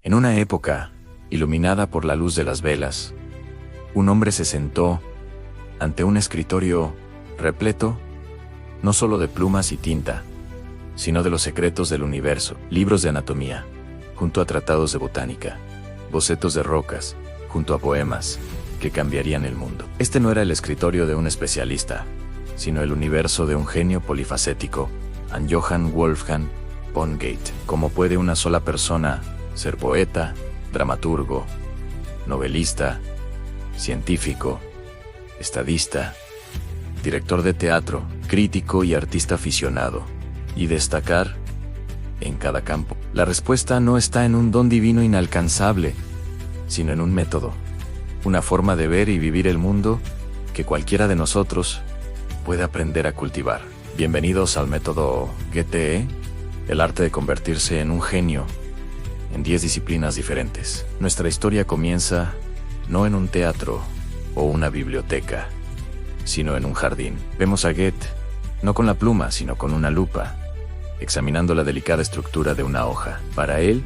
En una época, iluminada por la luz de las velas, un hombre se sentó ante un escritorio repleto, no solo de plumas y tinta, sino de los secretos del universo, libros de anatomía, junto a tratados de botánica, bocetos de rocas, junto a poemas que cambiarían el mundo. Este no era el escritorio de un especialista, sino el universo de un genio polifacético, Johann Wolfgang von Goethe. ¿Cómo puede una sola persona ser poeta, dramaturgo, novelista, científico, estadista, director de teatro, crítico y artista aficionado, y destacar en cada campo? La respuesta no está en un don divino inalcanzable, sino en un método, una forma de ver y vivir el mundo que cualquiera de nosotros puede aprender a cultivar. Bienvenidos al método GTE, el arte de convertirse en un genio en 10 disciplinas diferentes. Nuestra historia comienza no en un teatro o una biblioteca, sino en un jardín. Vemos a Goethe no con la pluma, sino con una lupa, examinando la delicada estructura de una hoja. Para él,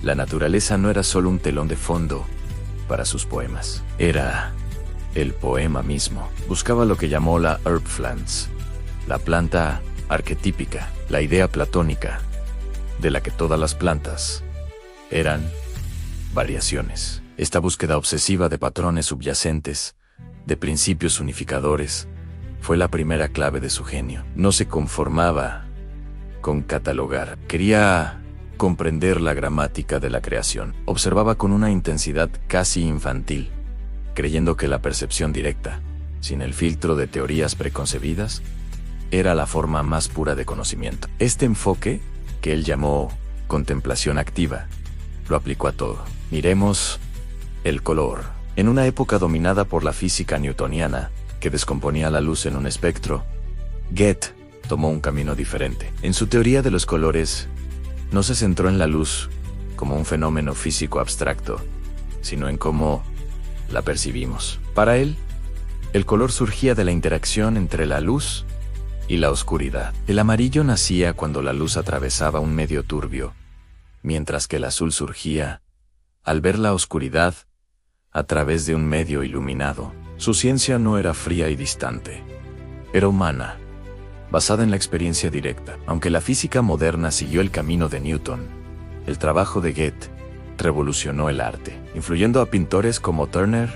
la naturaleza no era solo un telón de fondo para sus poemas. Era el poema mismo. Buscaba lo que llamó la Erbpflanze, la planta arquetípica, la idea platónica de la que todas las plantas eran variaciones. Esta búsqueda obsesiva de patrones subyacentes, de principios unificadores, fue la primera clave de su genio. No se conformaba con catalogar. Quería comprender la gramática de la creación. Observaba con una intensidad casi infantil, creyendo que la percepción directa, sin el filtro de teorías preconcebidas, era la forma más pura de conocimiento. Este enfoque, que él llamó contemplación activa, lo aplicó a todo. Miremos el color. En una época dominada por la física newtoniana, que descomponía la luz en un espectro, Goethe tomó un camino diferente. En su teoría de los colores, no se centró en la luz como un fenómeno físico abstracto, sino en cómo la percibimos. Para él, el color surgía de la interacción entre la luz y la oscuridad. El amarillo nacía cuando la luz atravesaba un medio turbio, mientras que el azul surgía al ver la oscuridad a través de un medio iluminado. Su ciencia no era fría y distante, era humana, basada en la experiencia directa. Aunque la física moderna siguió el camino de Newton, el trabajo de Goethe revolucionó el arte, influyendo a pintores como Turner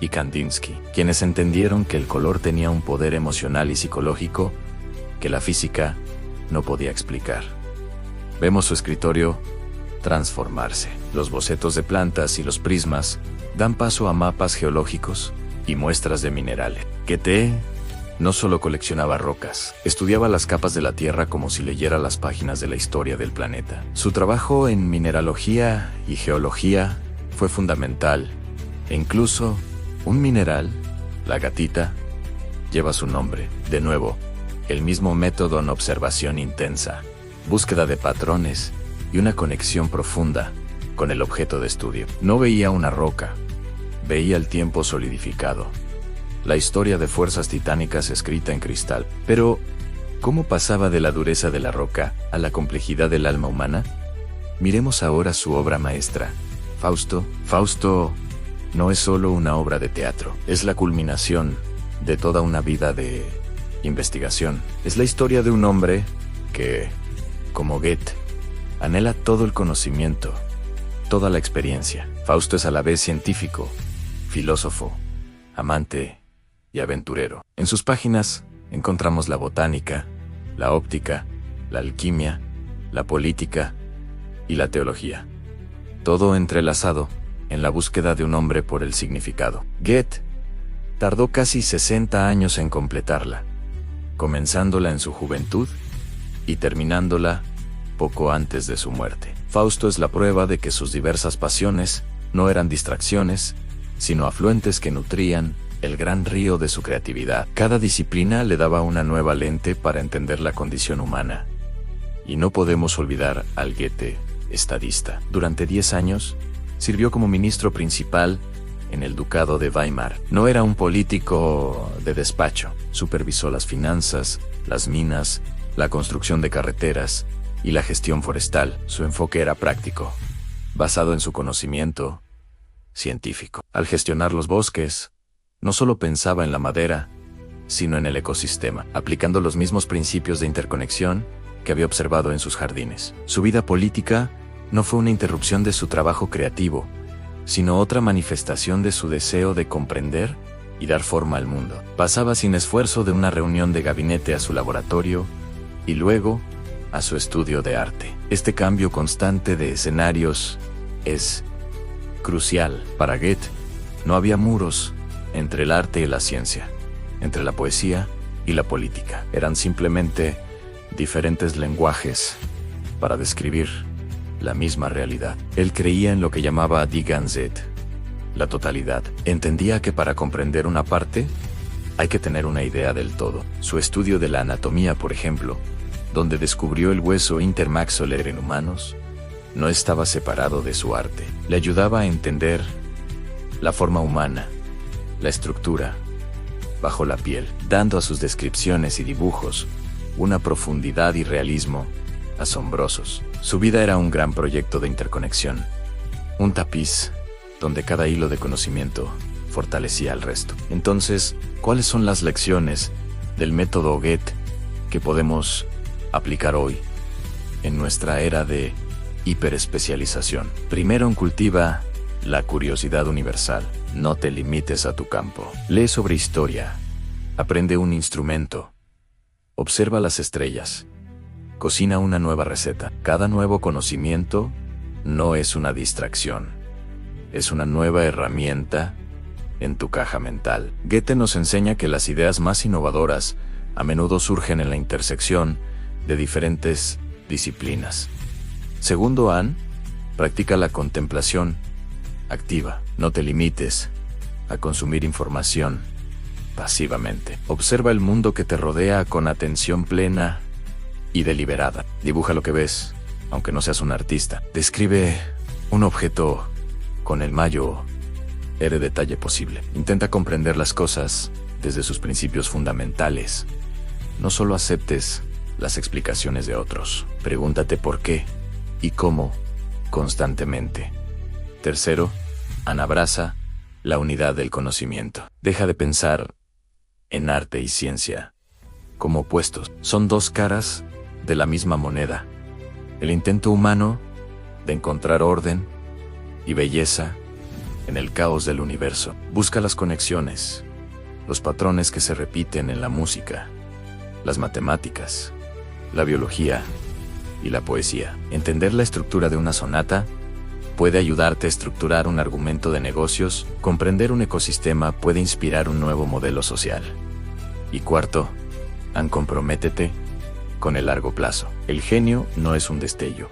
y Kandinsky, quienes entendieron que el color tenía un poder emocional y psicológico que la física no podía explicar. Vemos su escritorio transformarse. Los bocetos de plantas y los prismas dan paso a mapas geológicos y muestras de minerales. Goethe no solo coleccionaba rocas, estudiaba las capas de la Tierra como si leyera las páginas de la historia del planeta. Su trabajo en mineralogía y geología fue fundamental, e incluso un mineral, la gatita, lleva su nombre. De nuevo, el mismo método en observación intensa, búsqueda de patrones y una conexión profunda con el objeto de estudio. No veía una roca, veía el tiempo solidificado, la historia de fuerzas titánicas escrita en cristal. Pero, ¿cómo pasaba de la dureza de la roca a la complejidad del alma humana? Miremos ahora su obra maestra, Fausto. Fausto no es solo una obra de teatro, es la culminación de toda una vida de investigación. Es la historia de un hombre que, como Goethe, anhela todo el conocimiento, toda la experiencia. Fausto es a la vez científico, filósofo, amante y aventurero. En sus páginas encontramos la botánica, la óptica, la alquimia, la política y la teología. Todo entrelazado en la búsqueda de un hombre por el significado. Goethe tardó casi 60 años en completarla, comenzándola en su juventud y terminándola poco antes de su muerte. Fausto es la prueba de que sus diversas pasiones no eran distracciones, sino afluentes que nutrían el gran río de su creatividad. Cada disciplina le daba una nueva lente para entender la condición humana. Y no podemos olvidar al Goethe estadista. Durante 10 años, sirvió como ministro principal en el Ducado de Weimar. No era un político de despacho. Supervisó las finanzas, las minas, la construcción de carreteras y la gestión forestal. Su enfoque era práctico, basado en su conocimiento científico. Al gestionar los bosques, no solo pensaba en la madera, sino en el ecosistema, aplicando los mismos principios de interconexión que había observado en sus jardines. Su vida política no fue una interrupción de su trabajo creativo, sino otra manifestación de su deseo de comprender y dar forma al mundo. Pasaba sin esfuerzo de una reunión de gabinete a su laboratorio y luego a su estudio de arte. Este cambio constante de escenarios es crucial. Para Goethe, no había muros entre el arte y la ciencia, entre la poesía y la política. Eran simplemente diferentes lenguajes para describir la misma realidad. Él creía en lo que llamaba Die Ganzheit, la totalidad. Entendía que para comprender una parte, hay que tener una idea del todo. Su estudio de la anatomía, por ejemplo, donde descubrió el hueso intermaxolar en humanos, no estaba separado de su arte. Le ayudaba a entender la forma humana, la estructura, bajo la piel, dando a sus descripciones y dibujos una profundidad y realismo asombrosos. Su vida era un gran proyecto de interconexión, un tapiz donde cada hilo de conocimiento fortalecía al resto. Entonces, ¿cuáles son las lecciones del método Goethe que podemos aplicar hoy en nuestra era de hiperespecialización? Primero, cultiva la curiosidad universal. No te limites a tu campo. Lee sobre historia. Aprende un instrumento. Observa las estrellas. Cocina una nueva receta. Cada nuevo conocimiento no es una distracción. Es una nueva herramienta en tu caja mental. Goethe nos enseña que las ideas más innovadoras a menudo surgen en la intersección de diferentes disciplinas. Segundo, practica la contemplación activa. No te limites a consumir información pasivamente. Observa el mundo que te rodea con atención plena y deliberada. Dibuja lo que ves, aunque no seas un artista. Describe un objeto con el mayor detalle posible. Intenta comprender las cosas desde sus principios fundamentales. No solo aceptes las explicaciones de otros. Pregúntate por qué y cómo constantemente. Tercero, abraza la unidad del conocimiento. Deja de pensar en arte y ciencia como opuestos. Son dos caras de la misma moneda. El intento humano de encontrar orden y belleza en el caos del universo. Busca las conexiones, los patrones que se repiten en la música, las matemáticas, la biología y la poesía. Entender la estructura de una sonata puede ayudarte a estructurar un argumento de negocios. Comprender un ecosistema puede inspirar un nuevo modelo social. Y cuarto, comprométete con el largo plazo. El genio no es un destello,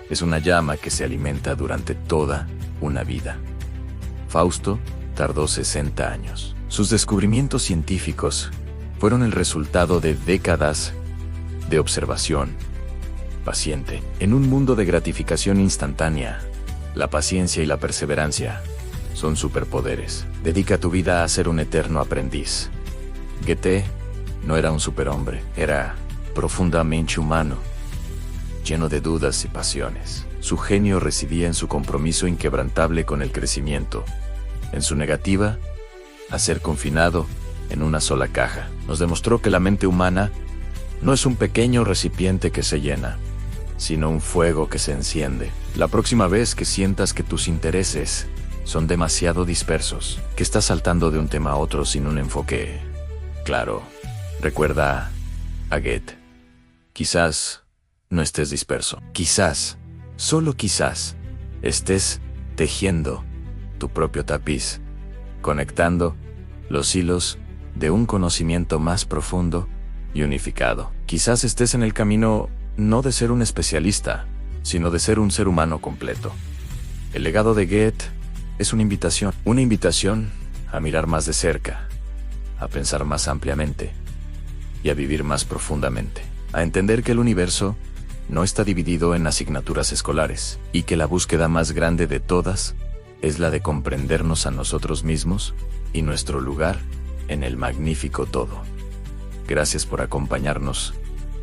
es una llama que se alimenta durante toda una vida. Fausto tardó 60 años. Sus descubrimientos científicos fueron el resultado de décadas de observación paciente. En un mundo de gratificación instantánea, la paciencia y la perseverancia son superpoderes. Dedica tu vida a ser un eterno aprendiz. Goethe no era un superhombre, era profundamente humano, lleno de dudas y pasiones. Su genio residía en su compromiso inquebrantable con el crecimiento, en su negativa a ser confinado en una sola caja. Nos demostró que la mente humana no es un pequeño recipiente que se llena, sino un fuego que se enciende. La próxima vez que sientas que tus intereses son demasiado dispersos, que estás saltando de un tema a otro sin un enfoque claro, recuerda a Goethe. Quizás no estés disperso. Quizás, solo quizás, estés tejiendo tu propio tapiz, conectando los hilos de un conocimiento más profundo y unificado. Quizás estés en el camino no de ser un especialista, sino de ser un ser humano completo. El legado de Goethe es una invitación a mirar más de cerca, a pensar más ampliamente y a vivir más profundamente, a entender que el universo no está dividido en asignaturas escolares y que la búsqueda más grande de todas es la de comprendernos a nosotros mismos y nuestro lugar en el magnífico todo. Gracias por acompañarnos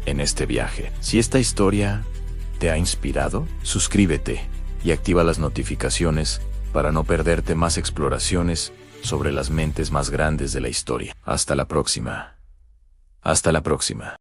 en este viaje. Si esta historia te ha inspirado, suscríbete y activa las notificaciones para no perderte más exploraciones sobre las mentes más grandes de la historia. Hasta la próxima. Hasta la próxima.